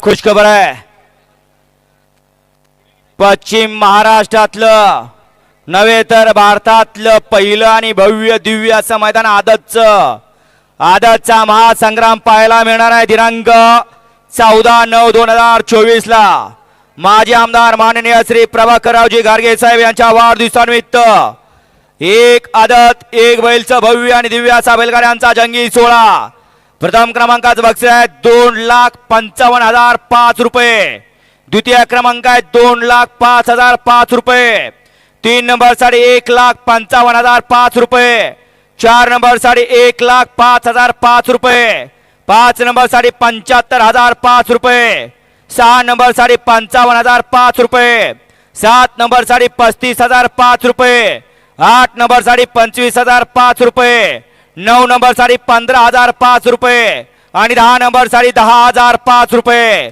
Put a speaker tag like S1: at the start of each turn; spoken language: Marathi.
S1: खुशखबर आहे, पश्चिम महाराष्ट्रातलं नव्हे तर भारतातलं पहिलं आणि भव्य दिव्य असं मैदान आदतचा महासंग्राम पाहायला मिळणार आहे. दिनांक 14/9/2024 ला माजी आमदार माननीय श्री प्रभाकररावजी गारगे साहेब यांच्या वाढदिवसानिमित्त एक आदत एक बैलचं भव्य आणि दिव्य असा बैलगाड्यांचा जंगी सोहळा. प्रथम क्रमांकाचं बक्षीस आहे 2,55,005 रुपये. द्वितीय क्रमांक आहे 2,05,005 रुपये. 3 नंबर साठी 1,55,005 रुपये. 4 नंबर साठी 1,05,005 रुपये. 5 नंबर साठी 75,005 रुपये. 6 नंबर साठी 55,005 रुपये. 7 नंबर साठी 35,005 रुपये. 8 नंबर साठी 25,005 रुपये. 9 नंबर साठी 15,005 रुपये आणि 10 नंबर साठी 10,005 रुपये.